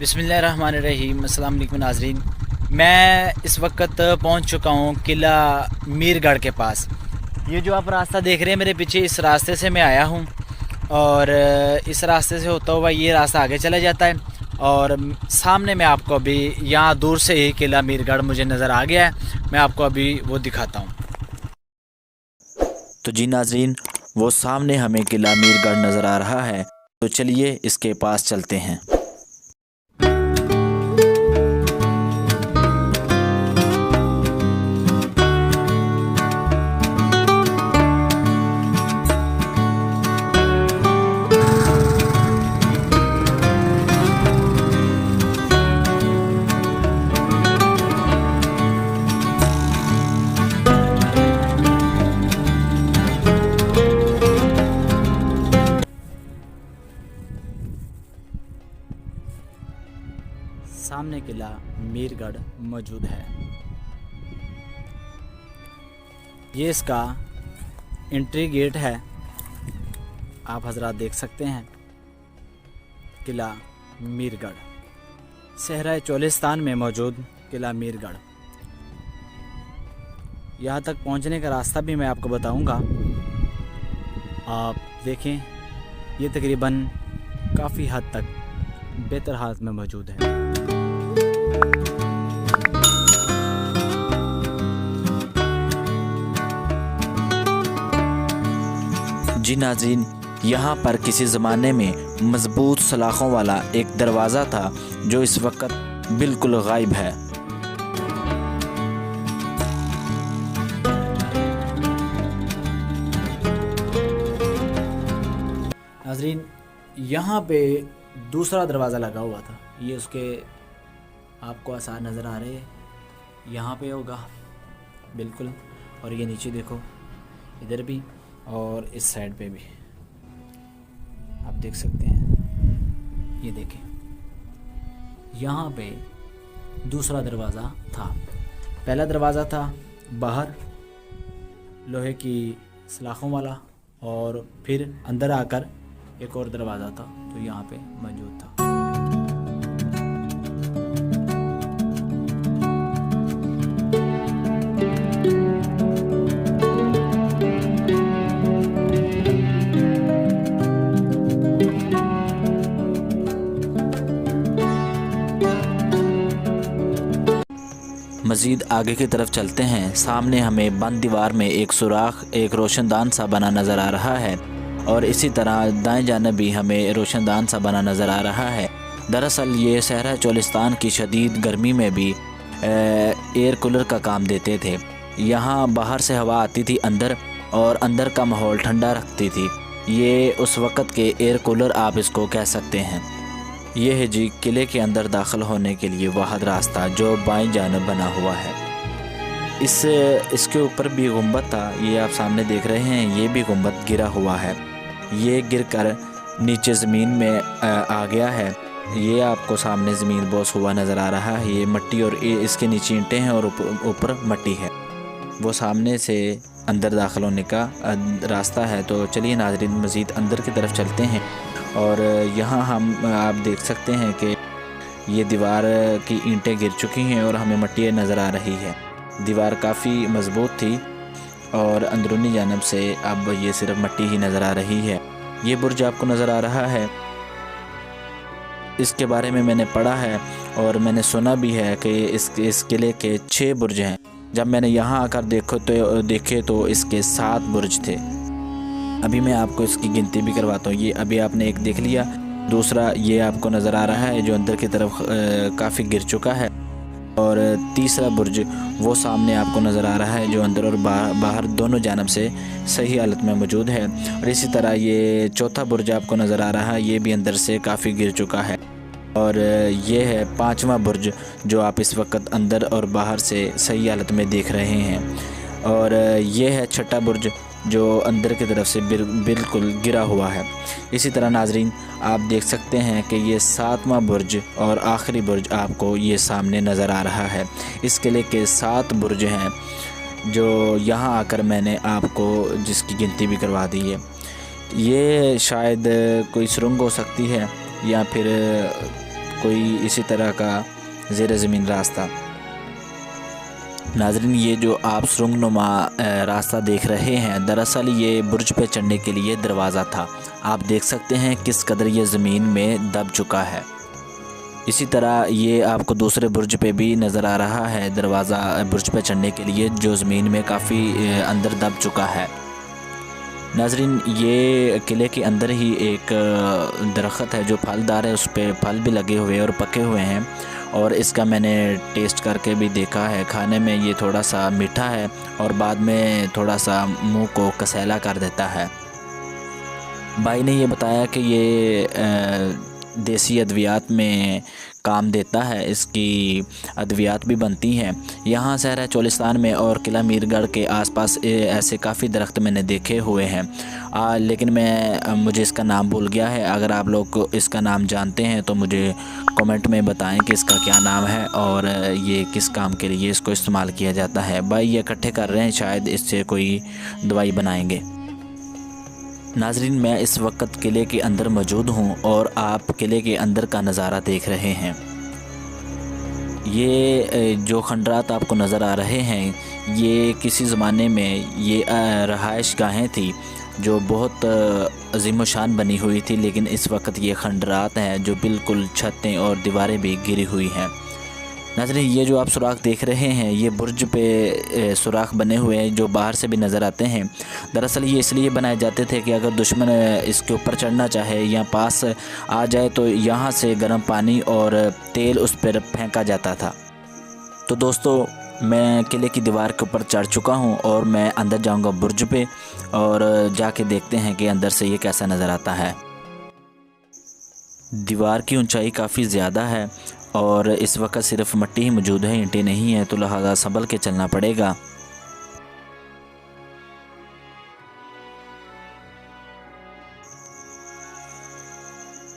बिस्मिल्लाहिर्रहमानिर्रहीम। अस्सलाम वालेकुम नाज़रीन। मैं इस वक्त पहुंच चुका हूं किला मीरगढ़ के पास। ये जो आप रास्ता देख रहे हैं मेरे पीछे, इस रास्ते से मैं आया हूं और इस रास्ते से होता हुआ ये रास्ता आगे चला जाता है और सामने में आपको अभी यहाँ दूर से ही किला मीरगढ़ मुझे नज़र आ गया है। मैं आपको अभी वो दिखाता हूँ। तो जी नाज़रीन, वो सामने हमें किला मीरगढ़ नज़र आ रहा है, तो चलिए इसके पास चलते हैं। सामने किला मीरगढ़ मौजूद है। ये इसका एंट्री गेट है, आप हजरात देख सकते हैं। किला मीरगढ़ सहरा चोलिस्तान में मौजूद किला मीरगढ़। यहाँ तक पहुँचने का रास्ता भी मैं आपको बताऊंगा। आप देखें, ये तकरीबन काफ़ी हद तक बेहतर हालत में मौजूद है। जी नाज़रीन, यहाँ पर किसी ज़माने में मज़बूत सलाखों वाला एक दरवाज़ा था जो इस वक्त बिल्कुल गायब है। नाज़रीन, यहाँ पे दूसरा दरवाज़ा लगा हुआ था। ये उसके आपको आसार नज़र आ रहे हैं, यहाँ पे होगा बिल्कुल। और ये नीचे देखो, इधर भी और इस साइड पे भी आप देख सकते हैं। ये देखें, यहाँ पे दूसरा दरवाज़ा था। पहला दरवाज़ा था बाहर लोहे की सलाखों वाला, और फिर अंदर आकर एक और दरवाज़ा था तो यहाँ पे मौजूद था। मज़ीद आगे की तरफ चलते हैं। सामने हमें बंद दीवार में एक सुराख, एक रोशनदान सा बना नज़र आ रहा है, और इसी तरह दाएं जानिब भी हमें रोशनदान सा बना नज़र आ रहा है। दरअसल ये सहरा चोलिस्तान की शदीद गर्मी में भी एयर कूलर का काम देते थे। यहाँ बाहर से हवा आती थी अंदर, और अंदर का माहौल ठंडा रखती थी। ये उस वक़्त के एयर कूलर आप इसको कह सकते हैं। ये है जी किले के अंदर दाखिल होने के लिए वाहद रास्ता जो बाएं जानिब बना हुआ है। इसके ऊपर भी गुंबद था, ये आप सामने देख रहे हैं। ये भी गुंबद गिरा हुआ है, ये गिरकर नीचे ज़मीन में आ गया है। ये आपको सामने ज़मीन बोस हुआ नज़र आ रहा है। ये मिट्टी और इसके नीचे ईंटें हैं और ऊपर मिट्टी है। वो सामने से अंदर दाखिल होने का रास्ता है। तो चलिए नाज़रीन, मज़ीद अंदर की तरफ चलते हैं। और यहाँ हम आप देख सकते हैं कि ये दीवार की ईंटें गिर चुकी हैं और हमें मिट्टी नज़र आ रही है। दीवार काफ़ी मज़बूत थी और अंदरूनी जानब से अब ये सिर्फ मिट्टी ही नज़र आ रही है। ये बुर्ज आपको नज़र आ रहा है, इसके बारे में मैंने पढ़ा है और मैंने सुना भी है कि इस किले के 6 बुर्ज हैं। जब मैंने यहाँ आकर देखे तो इसके 7 बुर्ज थे। अभी मैं आपको इसकी गिनती भी करवाता हूँ। ये अभी आपने एक देख लिया, दूसरा ये आपको नज़र आ रहा है जो अंदर की तरफ काफ़ी गिर चुका है, और तीसरा बुर्ज वो सामने आपको नज़र आ रहा है जो अंदर और बाहर दोनों जानब से सही हालत में मौजूद है। और इसी तरह ये चौथा बुर्ज आपको नज़र आ रहा है, ये भी अंदर से काफ़ी गिर चुका है। और ये है 5वां बुर्ज जो आप इस वक्त अंदर और बाहर से सही हालत में देख रहे हैं। और ये है 6ठा बुर्ज जो अंदर की तरफ से बिल्कुल गिरा हुआ है। इसी तरह नाजरीन आप देख सकते हैं कि ये 7वां बुर्ज और आखिरी बुर्ज आपको ये सामने नज़र आ रहा है। इस किले के 7 बुर्ज हैं जो यहाँ आकर मैंने आपको जिसकी गिनती भी करवा दी है। ये शायद कोई सुरंग हो सकती है या फिर कोई इसी तरह का ज़ेर ज़मीन रास्ता। नाज़रीन, ये जो आप सुरंगनुमा रास्ता देख रहे हैं, दरअसल ये बुर्ज पे चढ़ने के लिए दरवाज़ा था। आप देख सकते हैं किस कदर ये ज़मीन में दब चुका है। इसी तरह ये आपको दूसरे बुर्ज पे भी नज़र आ रहा है दरवाज़ा बुर्ज पे चढ़ने के लिए, जो ज़मीन में काफ़ी अंदर दब चुका है। नाज़रीन, ये किले के अंदर ही एक दरख्त है जो फलदार है, उस पर फल भी लगे हुए और पके हुए हैं, और इसका मैंने टेस्ट करके भी देखा है। खाने में ये थोड़ा सा मीठा है और बाद में थोड़ा सा मुंह को कसैला कर देता है। भाई ने ये बताया कि ये देसी अद्वियात में काम देता है, इसकी अद्वियात भी बनती हैं। यहाँ सहरा चोलिस्तान में और किला मीरगढ़ के आसपास ऐसे काफ़ी दरख्त मैंने देखे हुए हैं, लेकिन मुझे इसका नाम भूल गया है। अगर आप लोग इसका नाम जानते हैं तो मुझे कमेंट में बताएं कि इसका क्या नाम है और ये किस काम के लिए इसको इस्तेमाल किया जाता है। भाई ये इकट्ठे कर रहे हैं, शायद इससे कोई दवाई बनाएंगे। नाज़रीन, मैं इस वक्त किले के अंदर मौजूद हूँ और आप किले के अंदर का नज़ारा देख रहे हैं। ये जो खंडरात आपको नज़र आ रहे हैं, ये किसी ज़माने में ये रहाइश गाहें थी जो बहुत अजीम शान बनी हुई थी, लेकिन इस वक्त ये खंडरात हैं जो बिल्कुल छतें और दीवारें भी गिरी हुई हैं। नाज़रीन, ये जो आप सुराख देख रहे हैं, ये बुर्ज पे सुराख बने हुए हैं जो बाहर से भी नज़र आते हैं। दरअसल ये इसलिए बनाए जाते थे कि अगर दुश्मन इसके ऊपर चढ़ना चाहे या पास आ जाए तो यहाँ से गर्म पानी और तेल उस पर फेंका जाता था। तो दोस्तों, मैं किले की दीवार के ऊपर चढ़ चुका हूँ और मैं अंदर जाऊँगा बुर्ज पे और जाके देखते हैं कि अंदर से ये कैसा नज़र आता है। दीवार की ऊंचाई काफ़ी ज़्यादा है और इस वक्त सिर्फ मिट्टी ही मौजूद है, ईंटें नहीं हैं, तो लिहाजा संभल के चलना पड़ेगा।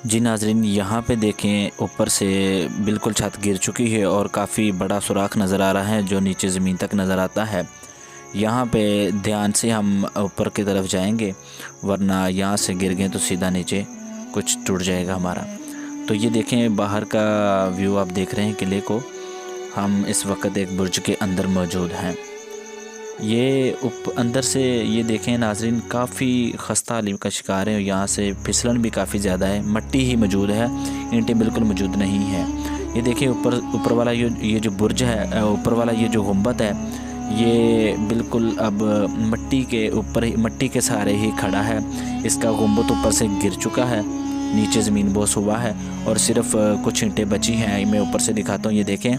जी नाज़रीन, यहाँ पे देखें, ऊपर से बिल्कुल छत गिर चुकी है और काफ़ी बड़ा सुराख नज़र आ रहा है जो नीचे ज़मीन तक नज़र आता है। यहाँ पे ध्यान से हम ऊपर की तरफ जाएंगे, वरना यहाँ से गिर गए तो सीधा नीचे कुछ टूट जाएगा हमारा। तो ये देखें, बाहर का व्यू आप देख रहे हैं किले को। हम इस वक्त एक बुर्ज के अंदर मौजूद हैं। ये अंदर से ये देखें नाज़रीन, काफ़ी खस्ता हाली का शिकार है। यहाँ से फिसलन भी काफ़ी ज़्यादा है, मिट्टी ही मौजूद है, ईंटें बिल्कुल मौजूद नहीं है। ये देखिए ऊपर वाला ये जो बुर्ज है, ऊपर वाला ये जो गुंबद है, ये बिल्कुल अब मिट्टी के ऊपर ही, मिट्टी के सहारे ही खड़ा है। इसका गुंबद ऊपर से गिर चुका है, नीचे ज़मीन बोस हुआ है और सिर्फ कुछ ईंटें बची हैं। मैं ऊपर से दिखाता हूँ, ये देखें,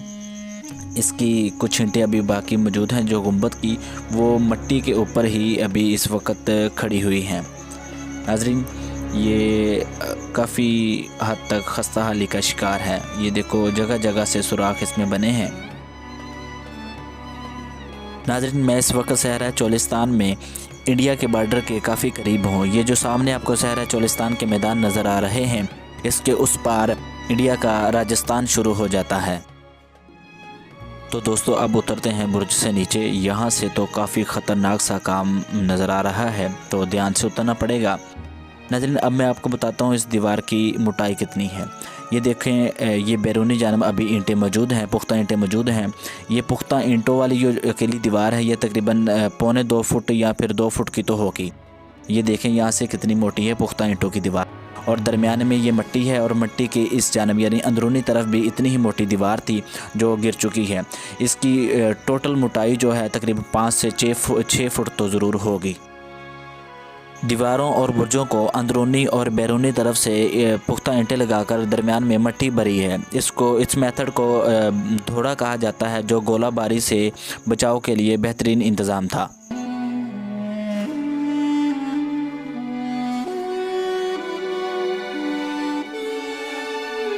इसकी कुछ ईंटें अभी बाकी मौजूद हैं जो गुंबद की, वो मिट्टी के ऊपर ही अभी इस वक्त खड़ी हुई हैं। नाज़रीन, ये काफ़ी हद तक खस्ता हाली का शिकार है। ये देखो, जगह जगह से सुराख इसमें बने हैं। नाज़रीन, मैं इस वक्त सहरा चोलिस्तान में इंडिया के बॉर्डर के काफ़ी करीब हूँ। ये जो सामने आपको सहरा चोलिस्तान के मैदान नज़र आ रहे हैं, इसके उस पार इंडिया का राजस्थान शुरू हो जाता है। तो दोस्तों, अब उतरते हैं बुर्ज से नीचे। यहाँ से तो काफ़ी ख़तरनाक सा काम नज़र आ रहा है, तो ध्यान से उतरना पड़ेगा। नाज़रीन, अब मैं आपको बताता हूँ इस दीवार की मोटाई कितनी है। ये देखें, ये बैरूनी जानब अभी ईंटें मौजूद हैं, पुख्ता ईंटें मौजूद हैं। ये पुख्ता ईंटों वाली जो अकेली दीवार है, ये तकरीबन 1.25 फुट या फिर 2 फुट की तो होगी। ये देखें यहाँ से कितनी मोटी है पुख्ता ईंटों की दीवार, और दरमियान में ये मिट्टी है, और मिट्टी के इस जानब यानी अंदरूनी तरफ भी इतनी ही मोटी दीवार थी जो गिर चुकी है। इसकी टोटल मोटाई जो है तकरीबन 5 से 6 फुट तो ज़रूर होगी। दीवारों और बुर्जों को अंदरूनी और बैरूनी तरफ से पुख्ता ईंटें लगाकर दरमियान में मिट्टी भरी है। इस मेथड को धोड़ा कहा जाता है, जो गोलाबारी से बचाव के लिए बेहतरीन इंतज़ाम था।